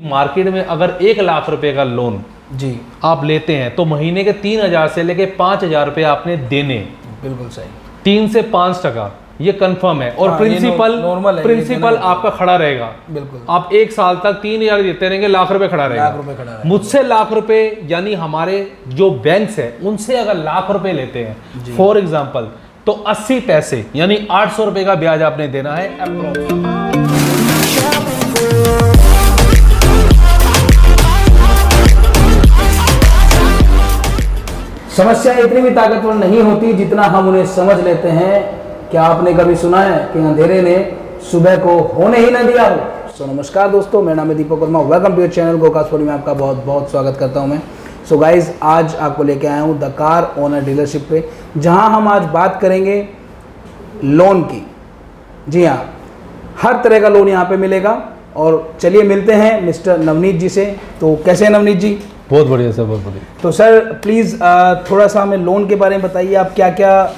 Market में अगर 1 लाख रुपए का लोन जी आप लेते हैं तो महीने के 3,000 से लेके 5,000 रुपए आपने देने। बिल्कुल सही। 3 से 5% ये कंफर्म है। और हाँ, प्रिंसिपल आपका खड़ा रहेगा। बिल्कुल। आप 1 साल तक 3,000 देते रहेंगे, लाख रुपए खड़ा रहेगा। मुझसे लाख रुपए यानी हमारे जो बैंक्स है उनसे अगर लाख रुपए लेते हैं फॉर एग्जाम्पल, तो 80 पैसे यानी 800 रुपए का ब्याज आपने देना है अप्रोक्स। समस्या इतनी भी ताकतवर नहीं होती जितना हम उन्हें समझ लेते हैं। क्या आपने कभी सुना है कि अंधेरे ने सुबह को होने ही न दिया हो। सो नमस्कार दोस्तों, मेरा नाम है Deepak Verma. Welcome to your channel Gokaspuri में आपका बहुत बहुत स्वागत करता हूं मैं। सो गाइज, आज आपको लेके आया हूं द कार ओनर डीलरशिप पे, जहां हम आज बात करेंगे लोन की। जी हाँ, हर तरह का लोन यहाँ पे मिलेगा। और चलिए मिलते हैं मिस्टर नवनीत जी से। तो कैसे हैं नवनीत जी? बहुत बढ़िया सर, बहुत बढ़िया। तो सर प्लीज़ थोड़ा सा हमें लोन के बारे में बताइए। आप क्या क्या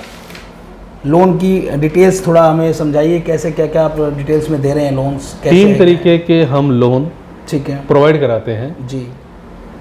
लोन की डिटेल्स थोड़ा हमें समझाइए, कैसे क्या क्या आप डिटेल्स में दे रहे हैं लोन्स? 3 तरीके के हम लोन ठीक है प्रोवाइड कराते हैं जी।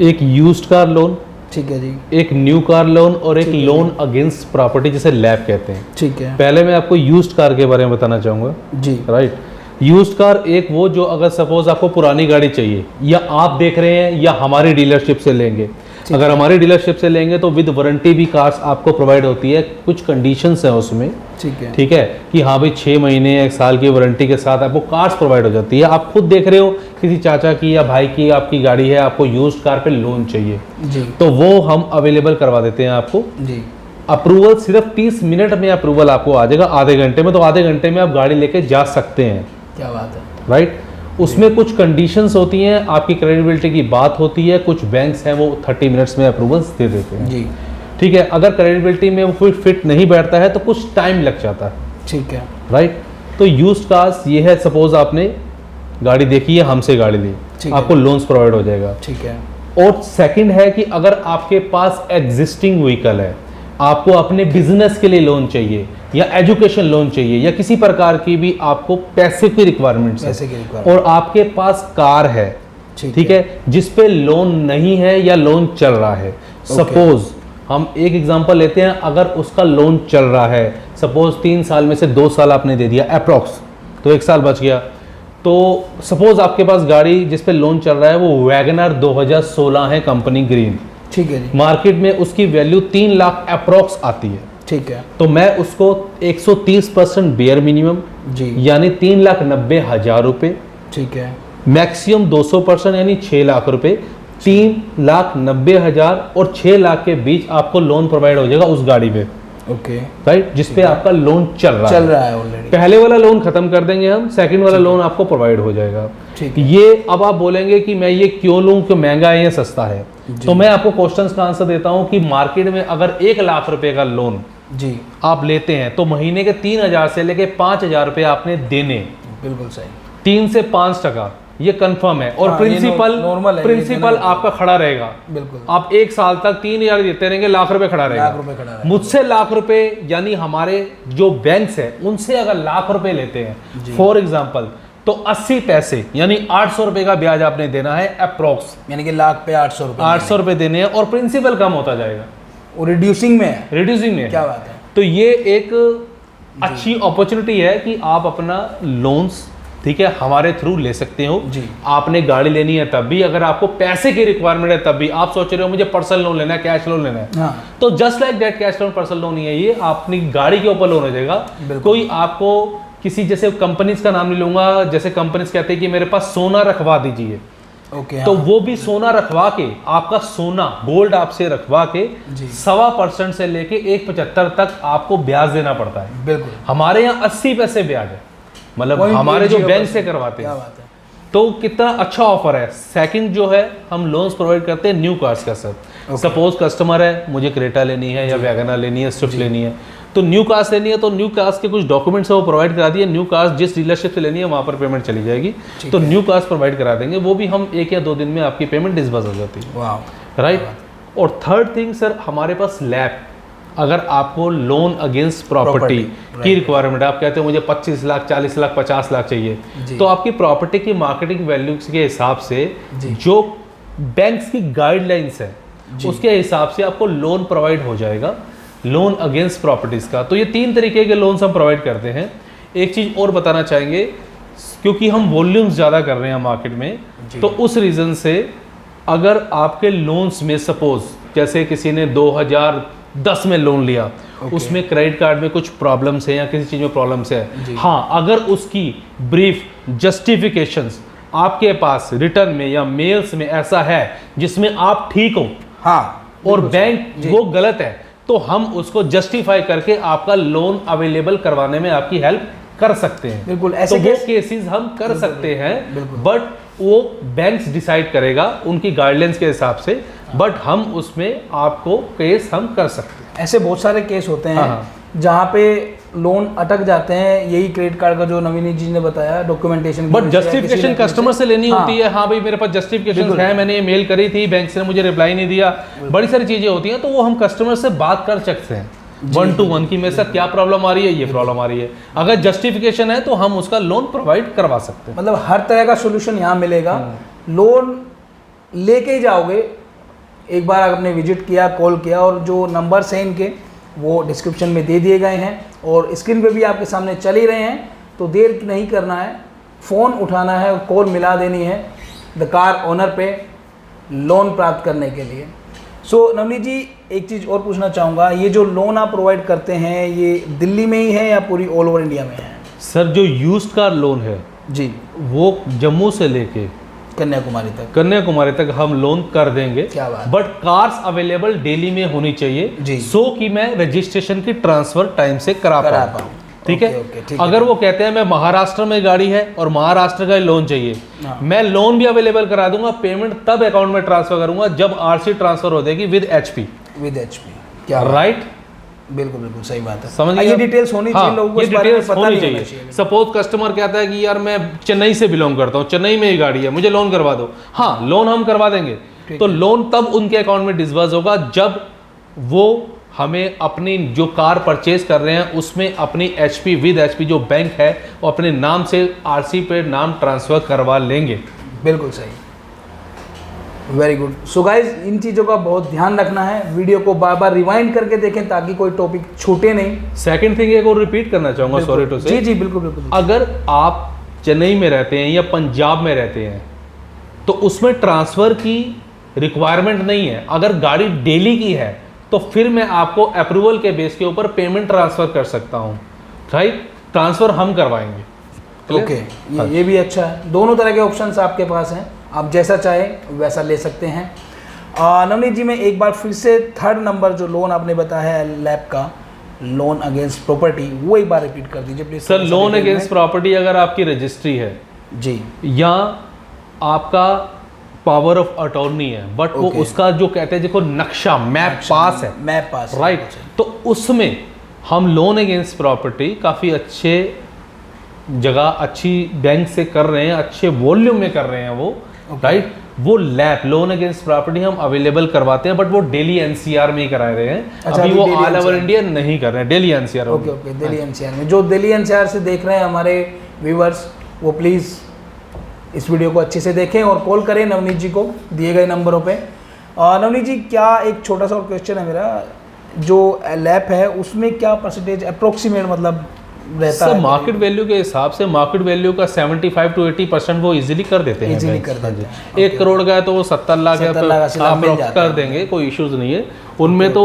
एक यूज्ड कार लोन, ठीक है जी। एक न्यू कार लोन और एक लोन अगेंस्ट प्रॉपर्टी जिसे लैब कहते हैं। ठीक है। पहले मैं आपको यूज्ड कार के बारे में बताना चाहूँगा जी। राइट। यूज्ड कार एक वो जो अगर सपोज आपको पुरानी गाड़ी चाहिए या आप देख रहे हैं या हमारी डीलरशिप से लेंगे, अगर हमारी डीलरशिप से लेंगे तो विद वारंटी भी कार्स आपको प्रोवाइड होती है। कुछ कंडीशंस हैं उसमें, ठीक है कि हाँ भाई 6 महीने 1 साल की वारंटी के साथ आपको कार्स प्रोवाइड हो जाती है। आप खुद देख रहे हो किसी चाचा की या भाई की आपकी गाड़ी है, आपको यूज्ड कार पे लोन चाहिए जी, तो वो हम अवेलेबल करवा देते हैं आपको जी। अप्रूवल सिर्फ 30 मिनट में अप्रूवल आपको आ जाएगा, आधे घंटे में। तो आधे घंटे में आप गाड़ी लेके जा सकते हैं। क्या बात है, राइट। उसमें कुछ कंडीशंस होती हैं, आपकी क्रेडिबिलिटी की बात होती है। कुछ बैंक्स हैं वो 30 मिनट्स में अप्रूवल्स दे देते हैं जी, ठीक है। अगर क्रेडिबिलिटी में वो फिट नहीं बैठता है तो कुछ टाइम लग जाता है, ठीक है राइट। तो यूज्ड कार्स ये है, सपोज आपने गाड़ी देखी है, हमसे गाड़ी ली, आपको लोन्स प्रोवाइड हो जाएगा, ठीक है। और सेकंड है कि अगर आपके पास एग्जिस्टिंग व्हीकल है, आपको अपने बिजनेस के लिए लोन चाहिए या एजुकेशन लोन चाहिए या किसी प्रकार की भी आपको पैसे की रिक्वायरमेंट्स है और आपके पास कार है, ठीक है, जिस पे लोन नहीं है या लोन चल रहा है। सपोज हम एक एग्जांपल लेते हैं, अगर उसका लोन चल रहा है, सपोज 3 साल में से 2 साल आपने दे दिया अप्रोक्स, तो 1 साल बच गया। तो सपोज आपके पास गाड़ी जिस पे लोन चल रहा है वो वैगनर 2016 है, कंपनी ग्रीन, ठीक है जी। मार्केट में उसकी वैल्यू 3 लाख अप्रोक्स आती है, ठीक है। तो मैं उसको 130% बेयर मिनिमम जी यानी 3,90,000 रुपए, ठीक है, मैक्सिमम 200% यानी 6 लाख रुपए, 3,90,000 और 6 लाख के बीच आपको लोन प्रोवाइड हो जाएगा उस गाड़ी पे, ओके राइट, जिसपे आपका लोन चल रहा है ऑलरेडी। पहले वाला लोन खत्म कर देंगे हम, सेकंड वाला लोन आपको प्रोवाइड हो जाएगा, ठीक है। ये अब आप बोलेंगे कि मैं ये क्यों लूं, क्यों महंगा है या सस्ता है, तो मैं आपको क्वेश्चंस का आंसर देता हूं कि मार्केट में अगर 1 लाख रुपए का लोन जी आप लेते हैं तो महीने के 3,000 से लेके 5,000 रुपए आपने देने। बिल्कुल सही। 3 से 5% ये कंफर्म है। और हाँ, प्रिंसिपल आपका खड़ा रहेगा। बिल्कुल। आप 1 साल तक 3,000 देते रहेंगे, लाख रुपए खड़ा रहेगा। मुझसे लाख रुपए यानी हमारे जो बैंक्स है उनसे अगर लाख रुपए लेते हैं फॉर एग्जाम्पल, तो 80 पैसे यानी 800 रुपए का ब्याज आपने देना है अप्रोक्स, यानी कि लाख पे 800 रुपए देने हैं और प्रिंसिपल कम होता जाएगा। और रिड्यूसिंग में है। क्या बात है। तो ये एक अच्छी अपॉर्चुनिटी है कि आप अपना लोन्स, ठीक है, हमारे थ्रू ले सकते हो जी। आपने गाड़ी लेनी है तब भी, अगर आपको पैसे की रिक्वायरमेंट है तब भी, आप सोच रहे हो मुझे पर्सनल लोन लेना है, कैश लोन लेना है, हाँ। तो just like that cash loan personal loan नहीं है, ये अपनी गाड़ी के ऊपर लोन हो जाएगा। कोई आपको किसी जैसे कंपनीज का नाम नहीं लूंगा, जैसे कंपनीज कहते हैं कि मेरे पास सोना रखवा दीजिए, ओके, तो वो भी सोना रखवा के, आपका सोना गोल्ड आपसे रखवा के 1.25% से लेके 1.75 तक आपको ब्याज देना पड़ता है। बिल्कुल। हमारे यहाँ 80 पैसे ब्याज है, मतलब हमारे जो बैंक से करवाते हैं। तो कितना अच्छा ऑफर है। सेकंड जो है, हम लोन्स प्रोवाइड करते हैं न्यू कार्स का सर। सपोज कस्टमर है, मुझे क्रेटा लेनी है या वैगनर लेनी है, स्विफ्ट लेनी है, तो न्यू कार्स लेनी है, तो न्यू कार्स के कुछ डॉक्यूमेंट्स है वो प्रोवाइड करा दिए। न्यू कार्स जिस डीलरशिप से लेनी है वहाँ पर पेमेंट चली जाएगी, तो न्यू कार्स प्रोवाइड करा देंगे, वो भी हम 1 या 2 दिन में आपकी पेमेंट डिस्बर्स हो जाती है, राइट। और थर्ड थिंग सर, हमारे पास लैब, अगर आपको लोन अगेंस्ट प्रॉपर्टी की रिक्वायरमेंट है, आप कहते हो मुझे 25 लाख 40 लाख 50 लाख चाहिए, तो आपकी प्रॉपर्टी की मार्केटिंग वैल्यू के हिसाब से जो बैंक्स की गाइडलाइंस है उसके हिसाब से आपको लोन प्रोवाइड हो जाएगा, लोन अगेंस्ट प्रॉपर्टीज का। तो ये 3 तरीके के लोन्स हम प्रोवाइड करते हैं। एक चीज और बताना चाहेंगे, क्योंकि हम वॉल्यूम्स ज़्यादा कर रहे हैं मार्केट में, तो उस रीज़न से अगर आपके लोन्स में सपोज जैसे किसी ने 2010 में लोन लिया, उसमें क्रेडिट कार्ड में कुछ प्रॉब्लम्स है या किसी चीज़ में प्रॉब्लम्स है, हाँ, अगर उसकी ब्रीफ जस्टिफिकेशंस आपके पास रिटर्न में या मेल्स में ऐसा है जिसमें आप ठीक हो, हाँ, और बैंक वो गलत है, तो हम उसको जस्टिफाई करके आपका लोन अवेलेबल करवाने में आपकी हेल्प कर सकते हैं। बिल्कुल, ऐसे तो वो केसेस हम कर सकते हैं, बट वो बैंक्स डिसाइड करेगा उनकी गाइडलाइंस के हिसाब से, बट हम उसमें आपको केस हम कर सकते हैं। ऐसे बहुत सारे केस होते हैं जहाँ पे लोन अटक जाते हैं, यही क्रेडिट कार्ड का जो नवीन जी ने बताया डॉक्यूमेंटेशन, बट जस्टिफिकेशन कस्टमर से लेनी होती है। हाँ भाई मेरे पास जस्टिफिकेशन है, मैंने ये मेल करी थी, बैंक से मुझे रिप्लाई नहीं दिया, बड़ी सारी चीजें होती हैं, तो वो हम कस्टमर से बात कर सकते हैं 1 to 1 की मेरे साथ क्या प्रॉब्लम आ रही है, ये प्रॉब्लम आ रही है, अगर जस्टिफिकेशन है तो हम उसका लोन प्रोवाइड करवा सकते हैं। मतलब हर तरह का सोल्यूशन यहाँ मिलेगा। लोन लेके ही जाओगे, एक बार आपने विजिट किया, कॉल किया, और जो नंबर्स हैं इनके वो डिस्क्रिप्शन में दे दिए गए हैं और स्क्रीन पे भी आपके सामने चल ही रहे हैं, तो देर नहीं करना है, फ़ोन उठाना है और कॉल मिला देनी है द कार ओनर पे लोन प्राप्त करने के लिए। सो नवनीत जी, एक चीज़ और पूछना चाहूँगा, ये जो लोन आप प्रोवाइड करते हैं ये दिल्ली में ही है या पूरी ऑल ओवर इंडिया में है? सर जो यूज्ड कार लोन है जी, वो जम्मू से लेके कन्याकुमारी तक हम लोन कर देंगे, बट कार्स अवेलेबल दिल्ली में होनी चाहिए, सो कि मैं रजिस्ट्रेशन की ट्रांसफर टाइम से करा पाऊँ। ठीक है, अगर वो कहते हैं मैं महाराष्ट्र में गाड़ी है और महाराष्ट्र का लोन चाहिए, मैं लोन भी अवेलेबल करा दूंगा, पेमेंट तब अकाउंट में ट्रांसफर करूंगा जब आरसी ट्रांसफर हो जाएगी विद एचपी। क्या राइट? बिल्कुल बिल्कुल सही बात है, समझ ये डिटेल्स होनी चाहिए, लोगों को ये डिटेल्स होनी चाहिए। सपोज कस्टमर कहता है कि यार मैं चेन्नई से बिलोंग करता हूँ, चेन्नई में ही गाड़ी है, मुझे लोन करवा दो, हाँ लोन हम करवा देंगे, तो लोन तब उनके अकाउंट में डिस्बर्स होगा जब वो हमें अपनी जो कार परचेज कर रहे हैं उसमें अपनी एचपी विद एचपी जो बैंक है वो अपने नाम से आरसी पे नाम ट्रांसफर करवा लेंगे। बिल्कुल सही, वेरी गुड। सो गाइज, इन चीज़ों का बहुत ध्यान रखना है, वीडियो को बार बार रिवाइंड करके देखें ताकि कोई टॉपिक छूटे नहीं। सेकंड थिंग एक और रिपीट करना चाहूँगा, सॉरी टू से। जी बिल्कुल बिल्कुल। अगर आप चेन्नई में रहते हैं या पंजाब में रहते हैं तो उसमें ट्रांसफ़र की रिक्वायरमेंट नहीं है, अगर गाड़ी दिल्ली की है तो फिर मैं आपको अप्रूवल के बेस के ऊपर पेमेंट ट्रांसफ़र कर सकता हूँ, राइट? ट्रांसफ़र हम करवाएंगे। ओके, ये भी अच्छा है, दोनों तरह के ऑप्शंस आपके पास हैं, आप जैसा चाहें वैसा ले सकते हैं। नवनीत जी, मैं एक बार फिर से थर्ड नंबर जो लोन आपने बताया है लैब का, लोन अगेंस्ट प्रॉपर्टी, वो एक बार रिपीट कर दीजिए please. Sir, loan against property अगर आपकी रजिस्ट्री है जी, या आपका पावर ऑफ अटॉर्नी है, बट वो उसका जो कहते हैं देखो नक्शा मैप पास है, राइट? तो उसमें हम लोन अगेंस्ट प्रॉपर्टी काफ़ी अच्छे जगह अच्छी बैंक से कर रहे हैं, अच्छे वॉल्यूम में कर रहे हैं वो, राइट? वो लैब लोन अगेंस्ट प्रॉपर्टी हम अवेलेबल करवाते हैं, बट वो दिल्ली एनसीआर में ही करा रहे हैं। अभी वो ऑल ओवर इंडिया नहीं कर रहे हैं, Delhi NCR. Okay, Delhi NCR में। जो दिल्ली एनसीआर से देख रहे हैं हमारे व्यूवर्स, वो प्लीज़ इस वीडियो को अच्छे से देखें और कॉल करें नवनीत जी को दिए गए नंबरों पे। नवनीत जी, क्या एक छोटा सा और क्वेश्चन है मेरा, जो लैब है उसमें क्या परसेंटेज अप्रोक्सीमेट मतलब रहता है? मार्केट वैल्यू के हिसाब से मार्केट वैल्यू का 75 to 80% वो इजीली कर देते हैं। इजीली कर देते हैं। 1 करोड़ का है तो वो 70 लाख कर देंगे, कोई इश्यूज नहीं है उनमें। तो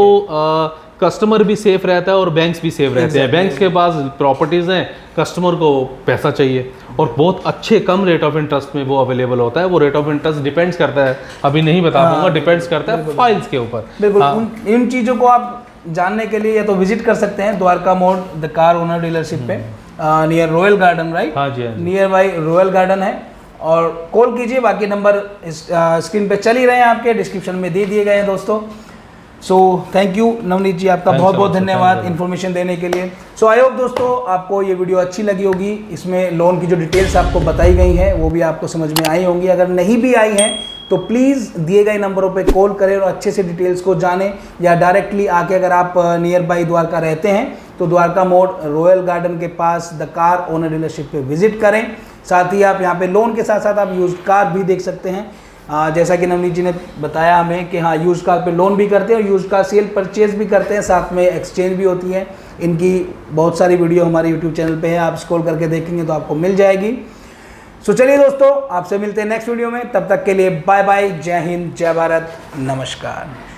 कस्टमर भी सेफ रहता है और बैंक्स भी सेफ रहते हैं। बैंक्स के पास प्रॉपर्टीज़ हैं, कस्टमर को पैसा चाहिए और बहुत अच्छे कम रेट ऑफ इंटरेस्ट में वो अवेलेबल होता है। वो रेट ऑफ इंटरेस्ट डिपेंड्स करता है, अभी नहीं बता पाऊंगा, डिपेंड्स करता है फाइल्स के ऊपर। बिल्कुल, इन चीज़ों को आप जानने के लिए या तो विजिट कर सकते हैं द्वारका मोड़ द कार ओनर डीलरशिप पे, नियर रॉयल गार्डन, राइट? हाँ जी, नियर बाई रॉयल गार्डन है, और कॉल कीजिए। बाकी नंबर स्क्रीन पे चल ही रहे हैं, आपके डिस्क्रिप्शन में दे दिए गए हैं दोस्तों। सो थैंक यू नवनीत जी, आपका बहुत बहुत धन्यवाद इन्फॉर्मेशन देने के लिए। सो आई होप दोस्तों आपको ये वीडियो अच्छी लगी होगी, इसमें लोन की जो डिटेल्स आपको बताई गई हैं वो भी आपको समझ में आई होंगी। अगर नहीं भी आई हैं तो प्लीज़ दिए गए नंबरों पे कॉल करें और अच्छे से डिटेल्स को जानें, या डायरेक्टली आके अगर आप नियर बाई द्वारका रहते हैं तो द्वारका मोड़ रॉयल गार्डन के पास द कार ओनर डीलरशिप पे विजिट करें। साथ ही आप यहाँ पे लोन के साथ साथ आप यूज कार भी देख सकते हैं। जैसा कि नवनीत जी ने बताया हमें कि हाँ, यूज कार पे लोन भी करते हैं और यूज कार सेल परचेज भी करते हैं, साथ में एक्सचेंज भी होती है। इनकी बहुत सारी वीडियो हमारे यूट्यूब चैनल पे है, आप स्क्रॉल करके देखेंगे तो आपको मिल जाएगी। सो चलिए दोस्तों, आपसे मिलते हैं नेक्स्ट वीडियो में, तब तक के लिए बाय बाय, जय हिंद, जय भारत, नमस्कार।